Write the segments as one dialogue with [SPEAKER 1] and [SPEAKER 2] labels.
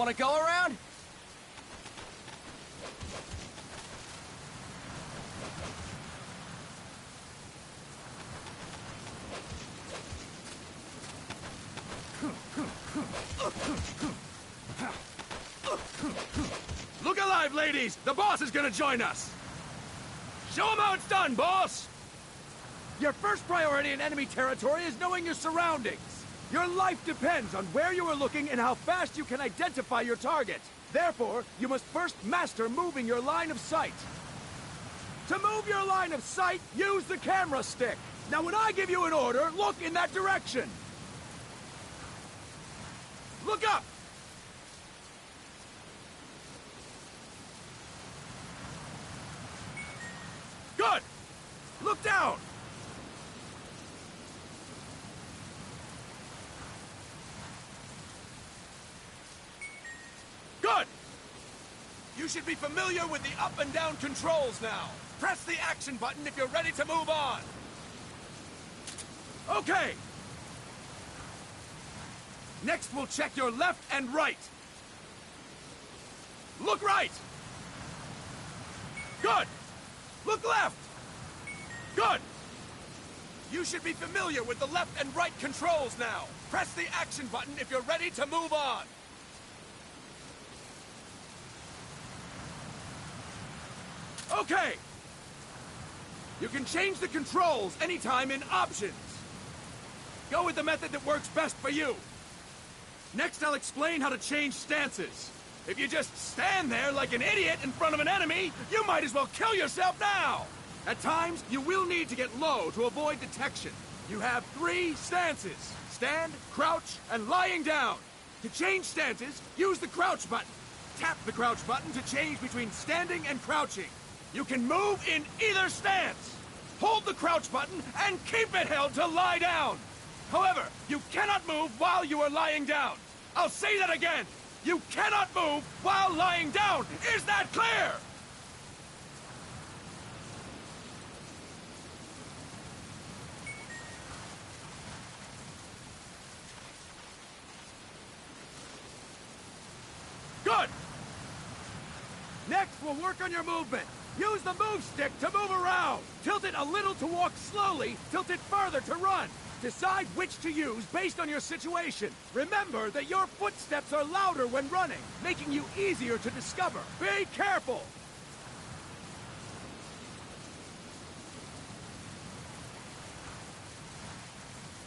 [SPEAKER 1] Want to go around?
[SPEAKER 2] Look alive, ladies! The boss is gonna join us! Show him how it's done, boss! Your first priority in enemy territory is knowing your surroundings. Your life depends on where you are looking and how fast you can identify your target. Therefore, you must first master moving your line of sight. To move your line of sight, use the camera stick. Now when I give you an order, look in that direction. Look up! Good! Look down! Good! You should be familiar with the up and down controls now. Press the action button if you're ready to move on. Okay! Next, we'll check your left and right. Look right! Good! Look left! Good! You should be familiar with the left and right controls now. Press the action button if you're ready to move on. Okay! You can change the controls anytime in Options. Go with the method that works best for you. Next, I'll explain how to change stances. If you just stand there like an idiot in front of an enemy, you might as well kill yourself now! At times, you will need to get low to avoid detection. You have 3 stances: stand, crouch, and lying down. To change stances, use the crouch button. Tap the crouch button to change between standing and crouching. You can move in either stance. Hold the crouch button and keep it held to lie down. However, you cannot move while you are lying down. I'll say that again. You cannot move while lying down. Is that clear? Good. Next, we'll work on your movement. Use the move stick to move around. Tilt it a little to walk slowly, tilt it further to run. Decide which to use based on your situation. Remember that your footsteps are louder when running, making you easier to discover. Be careful!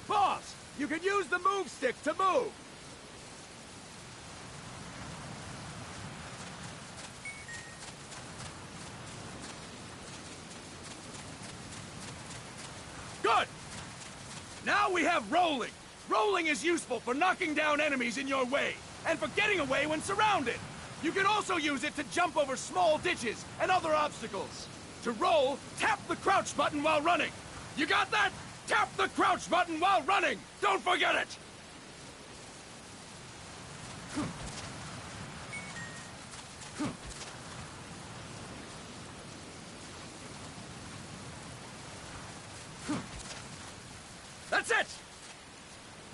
[SPEAKER 2] Boss, you can use the move stick to move. Good! Now we have rolling. Rolling is useful for knocking down enemies in your way, and for getting away when surrounded. You can also use it to jump over small ditches and other obstacles. To roll, tap the crouch button while running. You got that? Tap the crouch button while running! Don't forget it! That's it!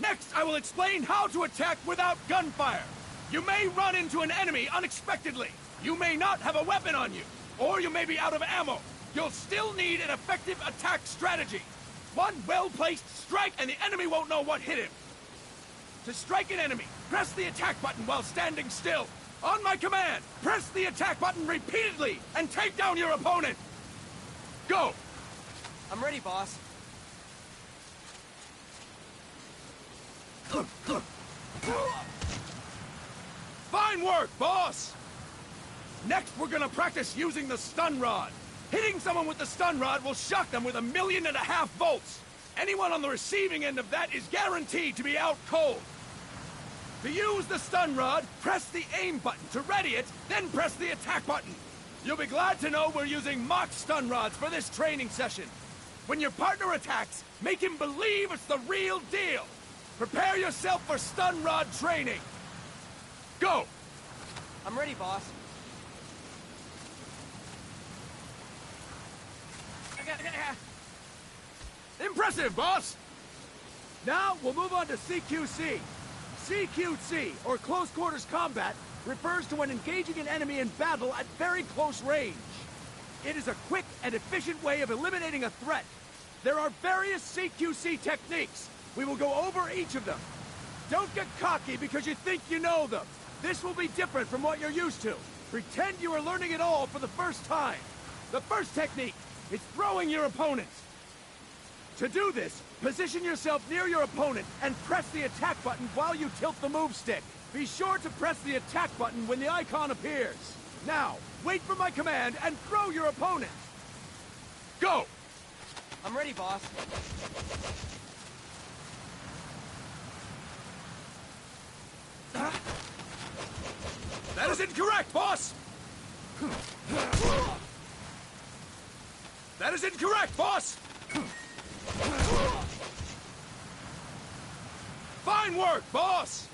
[SPEAKER 2] Next, I will explain how to attack without gunfire. You may run into an enemy unexpectedly. You may not have a weapon on you, or you may be out of ammo. You'll still need an effective attack strategy. One well-placed strike and the enemy won't know what hit him. To strike an enemy, press the attack button while standing still. On my command, press the attack button repeatedly and take down your opponent. Go!
[SPEAKER 1] I'm ready, boss.
[SPEAKER 2] Fine work, boss! Next, we're gonna practice using the stun rod. Hitting someone with the stun rod will shock them with 1.5 million volts. Anyone on the receiving end of that is guaranteed to be out cold. To use the stun rod, press the aim button to ready it, then press the attack button. You'll be glad to know we're using mock stun rods for this training session. When your partner attacks, make him believe it's the real deal. Prepare yourself for stun rod training. Go!
[SPEAKER 1] I'm ready, boss.
[SPEAKER 2] Impressive, boss! Now, we'll move on to CQC. CQC, or Close Quarters Combat, refers to when engaging an enemy in battle at very close range. It is a quick and efficient way of eliminating a threat. There are various CQC techniques. We will go over each of them. Don't get cocky because you think you know them. This will be different from what you're used to. Pretend you are learning it all for the first time. The first technique is throwing your opponent. To do this, position yourself near your opponent and press the attack button while you tilt the move stick. Be sure to press the attack button when the icon appears. Now, wait for my command and throw your opponent. Go!
[SPEAKER 1] I'm ready, boss.
[SPEAKER 2] That is incorrect, boss! That is incorrect, boss! Fine work, boss!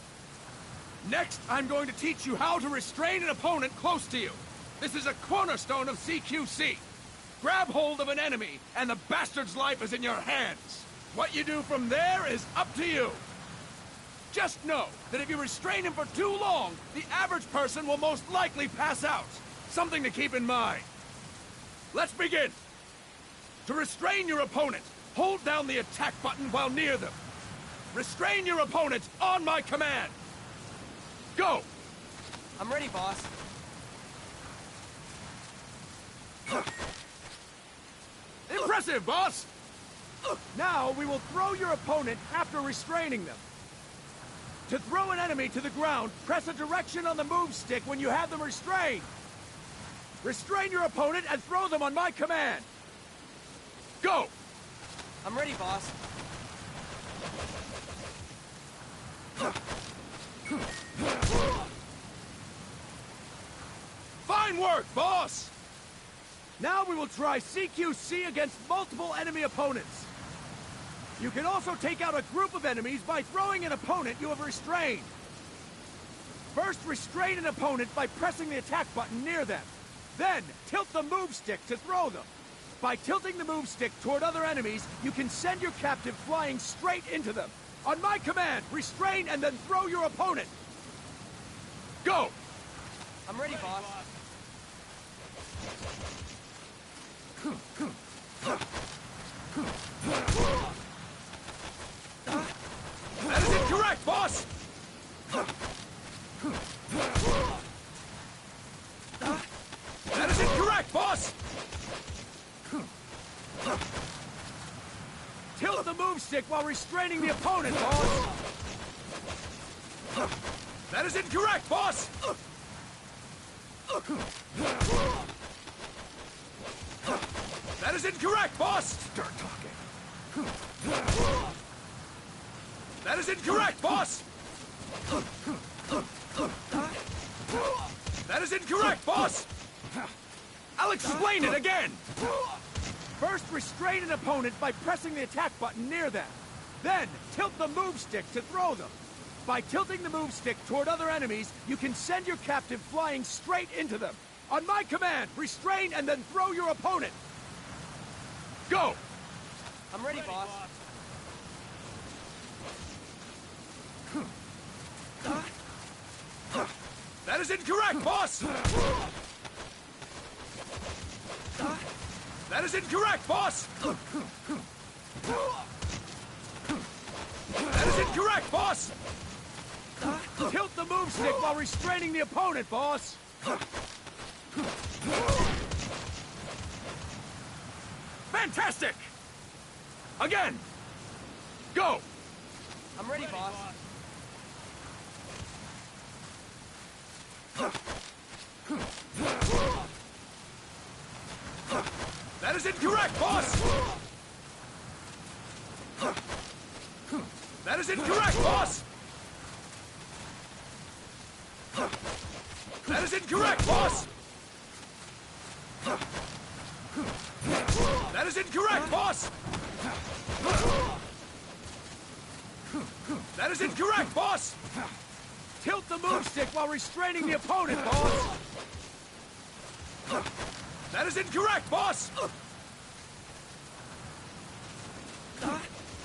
[SPEAKER 2] Next, I'm going to teach you how to restrain an opponent close to you. This is a cornerstone of CQC. Grab hold of an enemy, and the bastard's life is in your hands. What you do from there is up to you. Just know that if you restrain him for too long, the average person will most likely pass out. Something to keep in mind. Let's begin. To restrain your opponent, hold down the attack button while near them. Restrain your opponent on my command. Go!
[SPEAKER 1] I'm ready, boss.
[SPEAKER 2] Impressive, boss! Now we will throw your opponent after restraining them. To throw an enemy to the ground, press a direction on the move stick when you have them restrained. Restrain your opponent and throw them on my command. Go!
[SPEAKER 1] I'm ready, boss.
[SPEAKER 2] Fine work, boss! Now we will try CQC against multiple enemy opponents. You can also take out a group of enemies by throwing an opponent you have restrained. First, restrain an opponent by pressing the attack button near them. Then, tilt the move stick to throw them. By tilting the move stick toward other enemies, you can send your captive flying straight into them. On my command, restrain and then throw your opponent. Go!
[SPEAKER 1] I'm ready, boss.
[SPEAKER 2] That is incorrect, boss! That is incorrect, boss! Tilt the move stick while restraining the opponent, boss! That is incorrect, boss! That is incorrect, boss! Start talking. That is incorrect, boss! That is incorrect, boss! I'll explain it again! First, restrain an opponent by pressing the attack button near them. Then, tilt the move stick to throw them. By tilting the move stick toward other enemies, you can send your captive flying straight into them. On my command, restrain and then throw your opponent. Go!
[SPEAKER 1] I'm ready, boss.
[SPEAKER 2] That is incorrect, boss! That is incorrect, boss! That is incorrect, boss! Tilt the move stick while restraining the opponent, boss! Fantastic! Again! Go!
[SPEAKER 1] I'm ready, boss.
[SPEAKER 2] That is incorrect, boss! That is incorrect, boss! That is incorrect, boss! That is incorrect, boss! That is incorrect, boss! Tilt the move stick while restraining the opponent, boss! That is incorrect, boss!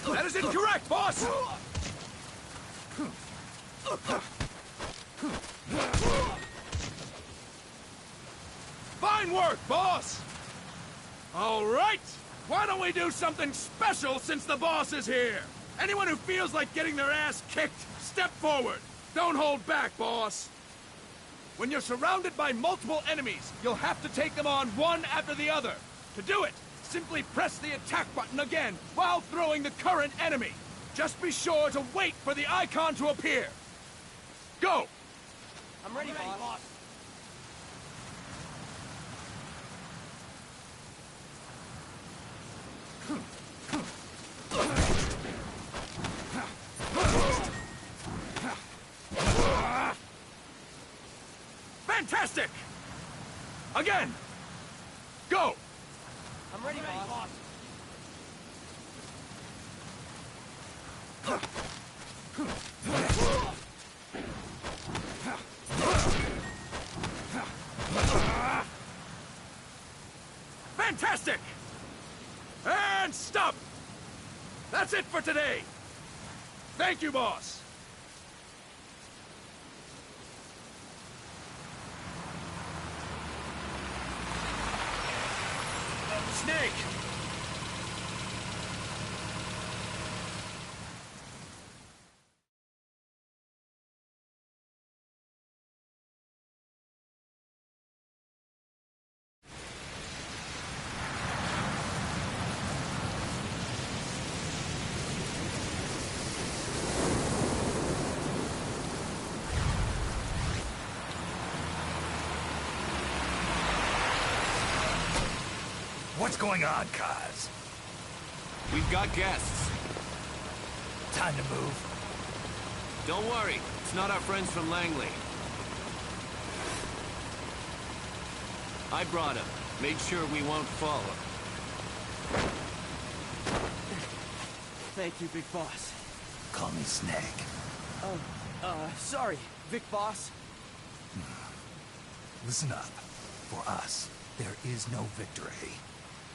[SPEAKER 2] That is incorrect, boss! Fine work, boss! All right! Why don't we do something special since the boss is here? Anyone who feels like getting their ass kicked, step forward. Don't hold back, boss. When you're surrounded by multiple enemies, you'll have to take them on one after the other. To do it, simply press the attack button again while throwing the current enemy. Just be sure to wait for the icon to appear. Go!
[SPEAKER 1] I'm ready, boss.
[SPEAKER 2] Fantastic! Again! Go!
[SPEAKER 1] I'm ready, boss.
[SPEAKER 2] Fantastic! And stop! That's it for today! Thank you, boss! Snake!
[SPEAKER 3] What's going on, Kaz?
[SPEAKER 4] We've got guests.
[SPEAKER 3] Time to move.
[SPEAKER 4] Don't worry, it's not our friends from Langley. I brought him. Made sure we won't fall.
[SPEAKER 1] Thank you, Big Boss.
[SPEAKER 3] Call me Snake.
[SPEAKER 1] Sorry, Vic Boss.
[SPEAKER 3] Listen up. For us, there is no victory.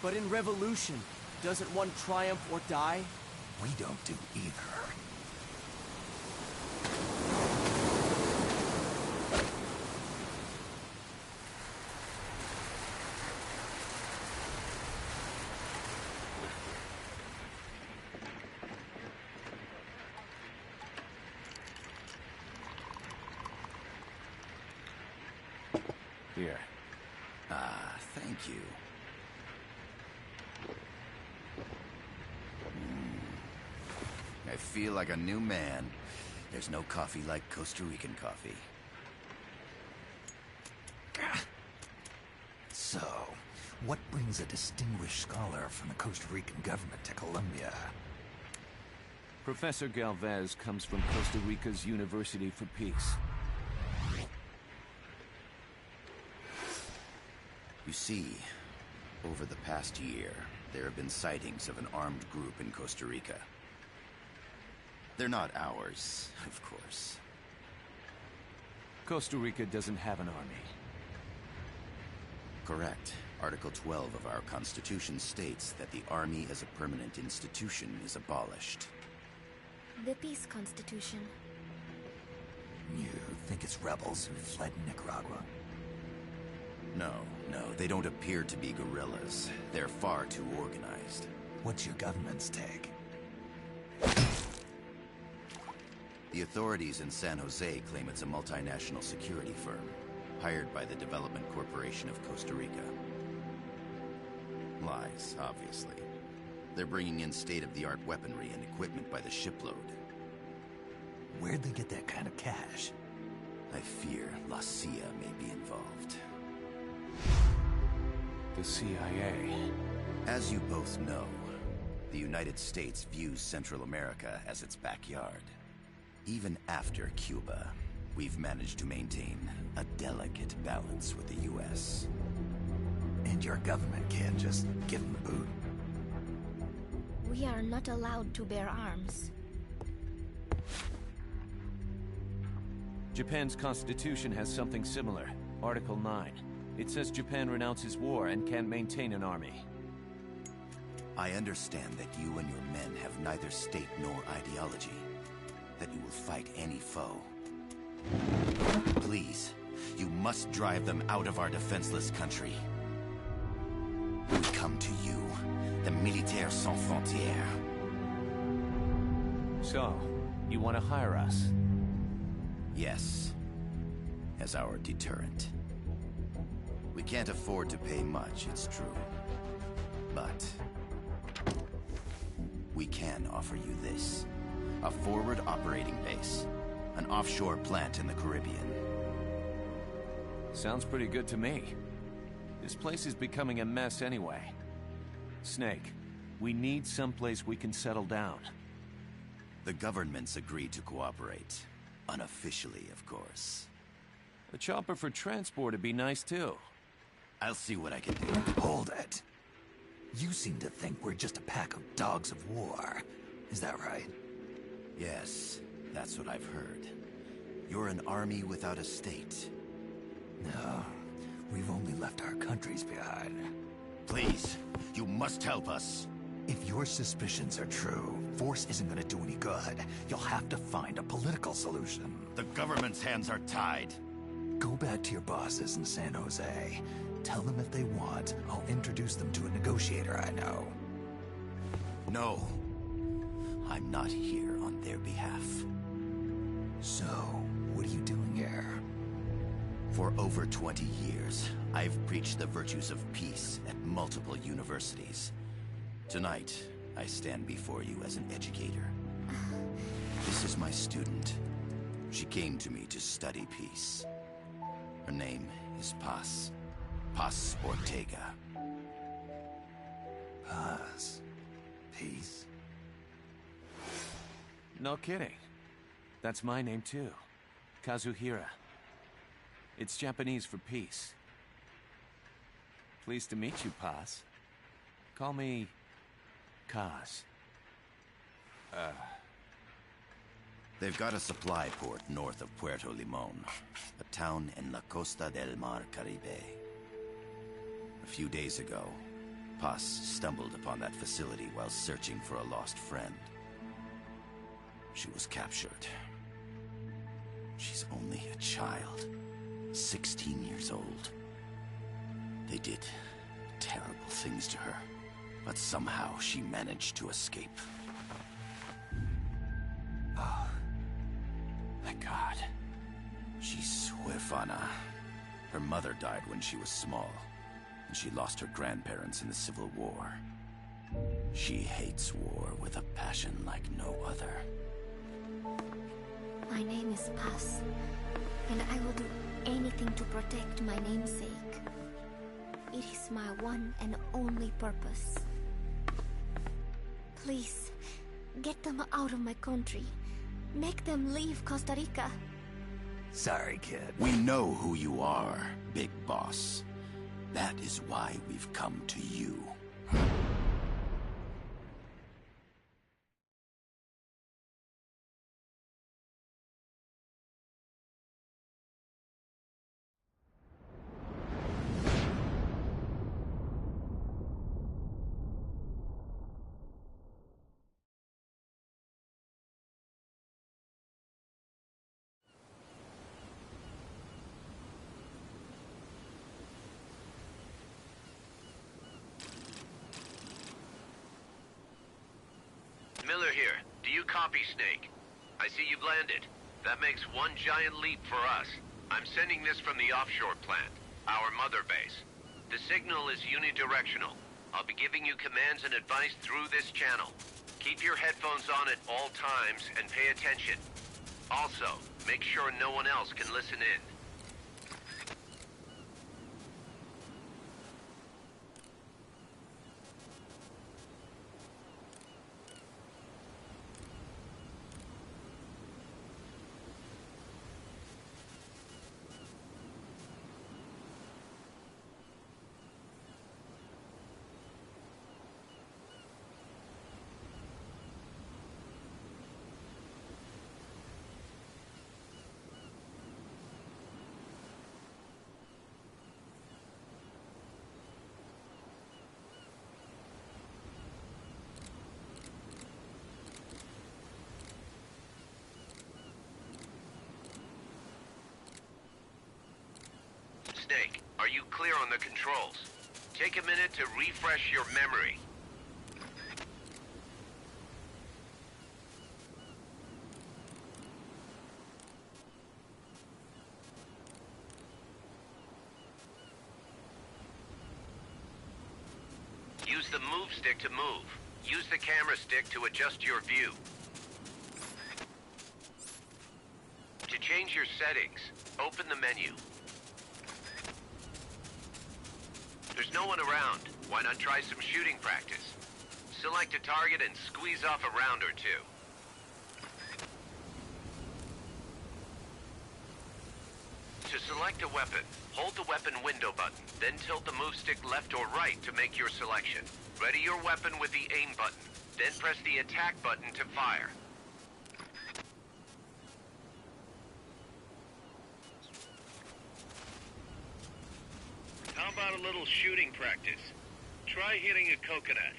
[SPEAKER 1] But in Revolution, doesn't one triumph or die?
[SPEAKER 3] We don't do either.
[SPEAKER 4] Here.
[SPEAKER 3] Ah, thank you. I feel like a new man. There's no coffee like Costa Rican coffee. So, what brings a distinguished scholar from the Costa Rican government to Colombia?
[SPEAKER 4] Professor Galvez comes from Costa Rica's University for Peace.
[SPEAKER 5] You see, over the past year, there have been sightings of an armed group in Costa Rica. They're not ours, of course.
[SPEAKER 4] Costa Rica doesn't have an army.
[SPEAKER 5] Correct. Article 12 of our Constitution states that the Army as a permanent institution is abolished.
[SPEAKER 6] The Peace Constitution.
[SPEAKER 3] You think it's rebels who fled Nicaragua?
[SPEAKER 5] No, they don't appear to be guerrillas. They're far too organized.
[SPEAKER 3] What's your government's take?
[SPEAKER 5] The authorities in San Jose claim it's a multinational security firm, hired by the Development Corporation of Costa Rica. Lies, obviously. They're bringing in state-of-the-art weaponry and equipment by the shipload.
[SPEAKER 3] Where'd they get that kind of cash?
[SPEAKER 5] I fear La CIA may be involved.
[SPEAKER 4] The CIA.
[SPEAKER 5] As you both know, the United States views Central America as its backyard. Even after Cuba, we've managed to maintain a delicate balance with the U.S.
[SPEAKER 3] And your government can't just give them the boot?
[SPEAKER 6] We are not allowed to bear arms.
[SPEAKER 4] Japan's constitution has something similar. Article 9. It says Japan renounces war and can't maintain an army.
[SPEAKER 5] I understand that you and your men have neither state nor ideology. That you will fight any foe. Please, You must drive them out of our defenseless country. We come to you, the Militaires Sans Frontières.
[SPEAKER 4] So, you want to hire us?
[SPEAKER 5] Yes, as our deterrent. We can't afford to pay much, it's true. But we can offer you this. A forward operating base. An offshore plant in the Caribbean.
[SPEAKER 4] Sounds pretty good to me. This place is becoming a mess anyway. Snake, we need someplace we can settle down.
[SPEAKER 5] The governments agreed to cooperate. Unofficially, of course.
[SPEAKER 4] A chopper for transport would be nice too.
[SPEAKER 5] I'll see what I can do.
[SPEAKER 7] Hold it. You seem to think we're just a pack of dogs of war. Is that right?
[SPEAKER 5] Yes, that's what I've heard. You're an army without a state.
[SPEAKER 7] No, we've only left our countries behind.
[SPEAKER 5] Please, you must help us.
[SPEAKER 7] If your suspicions are true, force isn't gonna do any good. You'll have to find a political solution.
[SPEAKER 5] The government's hands are tied.
[SPEAKER 7] Go back to your bosses in San Jose. Tell them if they want, I'll introduce them to a negotiator I know.
[SPEAKER 5] No. I'm not here on their behalf.
[SPEAKER 7] So, what are you doing here?
[SPEAKER 5] For over 20 years, I've preached the virtues of peace at multiple universities. Tonight, I stand before you as an educator. This is my student. She came to me to study peace. Her name is Paz. Paz Ortega.
[SPEAKER 7] Paz. Peace.
[SPEAKER 4] No kidding. That's my name too. Kazuhira. It's Japanese for peace. Pleased to meet you, Paz. Call me Kaz.
[SPEAKER 5] They've got a supply port north of Puerto Limon, a town in La Costa del Mar Caribe. A few days ago, Paz stumbled upon that facility while searching for a lost friend. She was captured. She's only a child, 16 years old. They did terrible things to her, but somehow she managed to escape.
[SPEAKER 4] Oh, my God.
[SPEAKER 5] She's huérfana. Her mother died when she was small, and she lost her grandparents in the Civil War. She hates war with a passion like no other.
[SPEAKER 6] My name is Paz, and I will do anything to protect my namesake. It is my one and only purpose. Please, get them out of my country. Make them leave Costa Rica.
[SPEAKER 7] Sorry, kid.
[SPEAKER 5] We know who you are, Big Boss. That is why we've come to you.
[SPEAKER 8] Miller here. Do you copy, Snake? I see you've landed. That makes one giant leap for us. I'm sending this from the offshore plant, our mother base. The signal is unidirectional. I'll be giving you commands and advice through this channel. Keep your headphones on at all times and pay attention. Also, make sure no one else can listen in. Snake, are you clear on the controls? Take a minute to refresh your memory. Use the move stick to move. Use the camera stick to adjust your view. To change your settings, open the menu. There's no one around. Why not try some shooting practice? Select a target and squeeze off a round or two. To select a weapon, hold the weapon window button, then tilt the move stick left or right to make your selection. Ready your weapon with the aim button, then press the attack button to fire. How about a little shooting practice? Try hitting a coconut.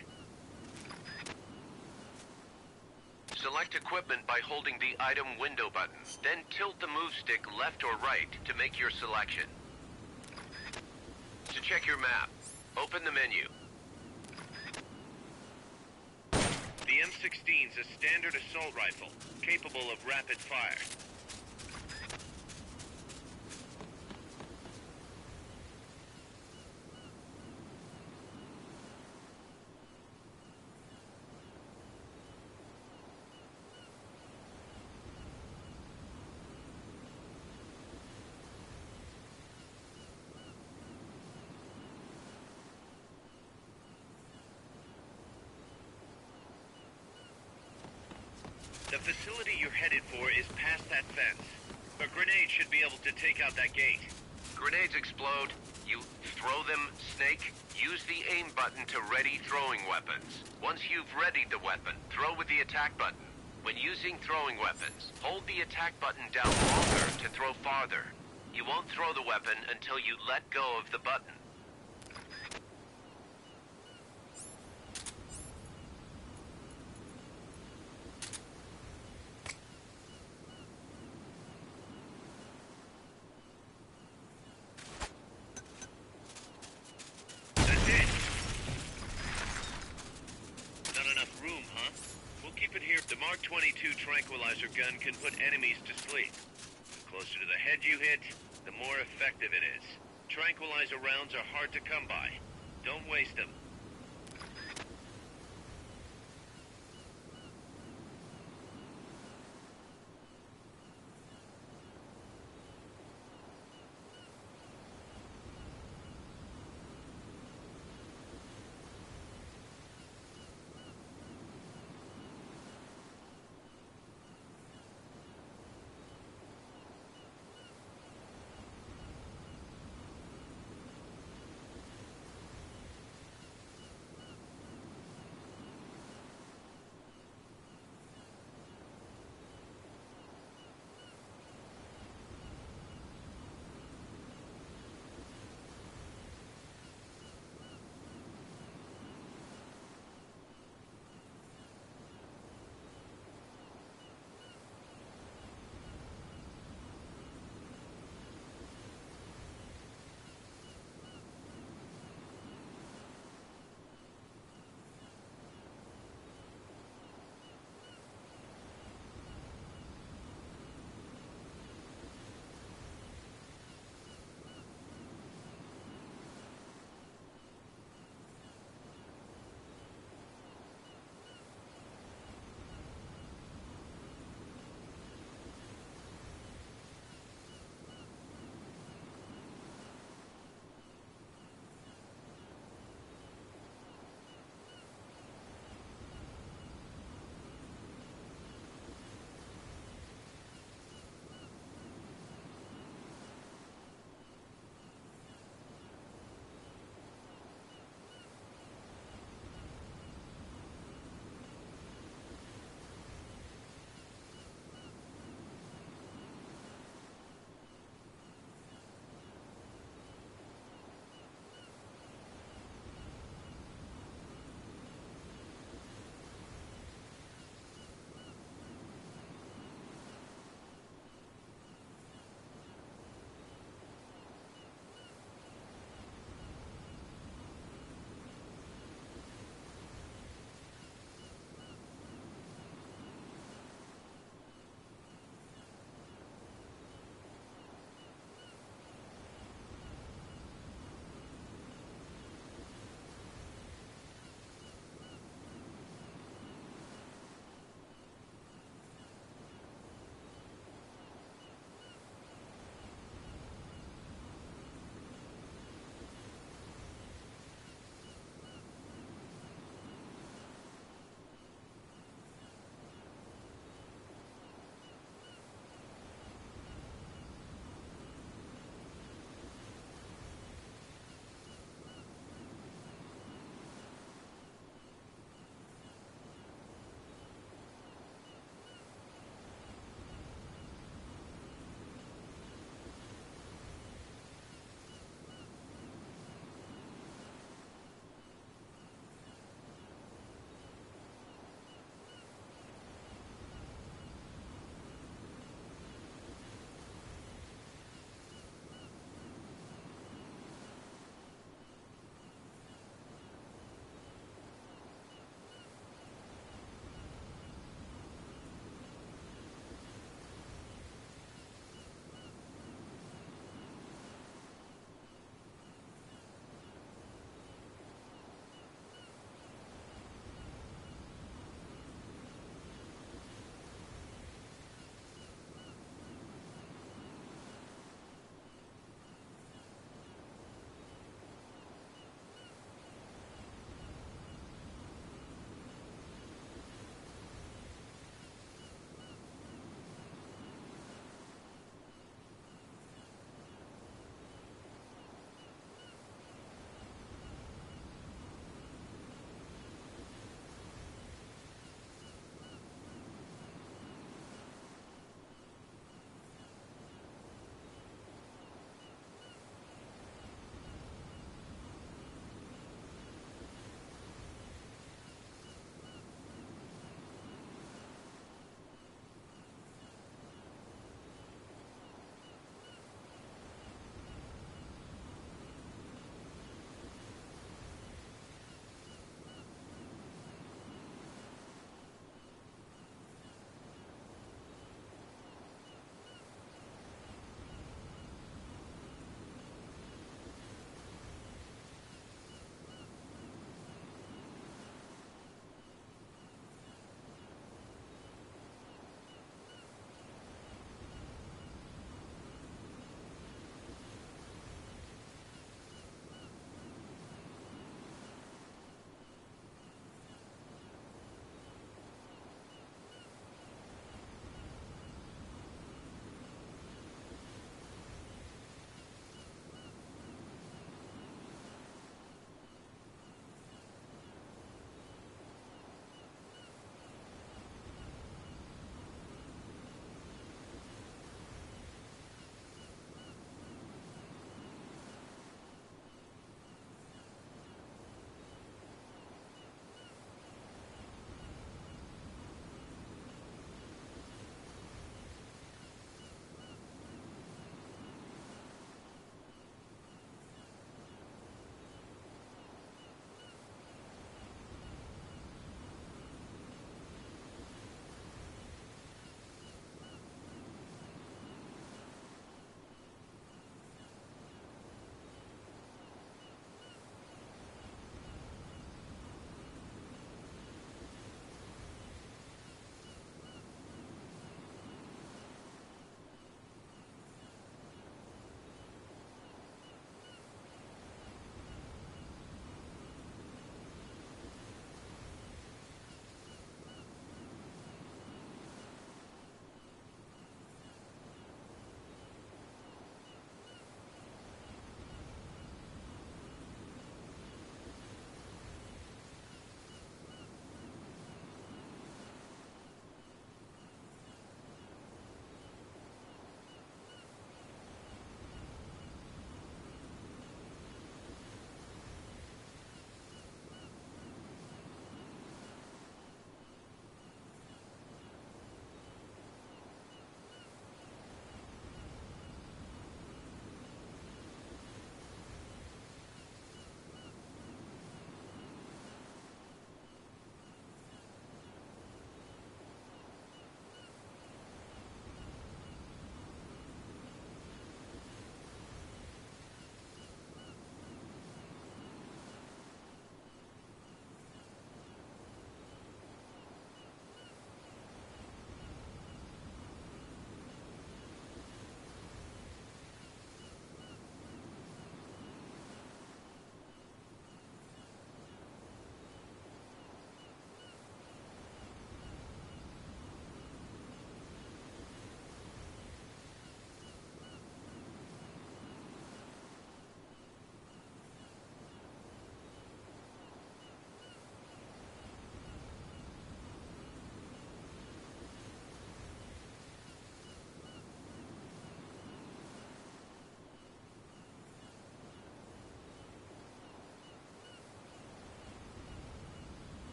[SPEAKER 8] Select equipment by holding the item window button, then tilt the move stick left or right to make your selection. To check your map, open the menu. The M16 is a standard assault rifle, capable of rapid fire. The facility you're headed for is past that fence. A grenade should be able to take out that gate. Grenades explode. You throw them, Snake. Use the aim button to ready throwing weapons. Once you've readied the weapon, throw with the attack button. When using throwing weapons, hold the attack button down longer to throw farther. You won't throw the weapon until you let go of the button. The Mark 22 tranquilizer gun can put enemies to sleep. The closer to the head you hit, the more effective it is. Tranquilizer rounds are hard to come by. Don't waste them.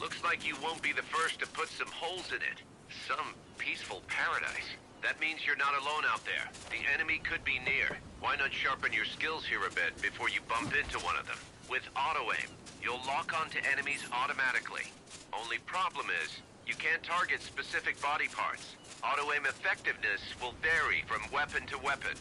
[SPEAKER 8] Looks like you won't be the first to put some holes in it. Some peaceful paradise. That means you're not alone out there. The enemy could be near. Why not sharpen your skills here a bit before you bump into one of them? With auto-aim, you'll lock onto enemies automatically. Only problem is, you can't target specific body parts. Auto-aim effectiveness will vary from weapon to weapon.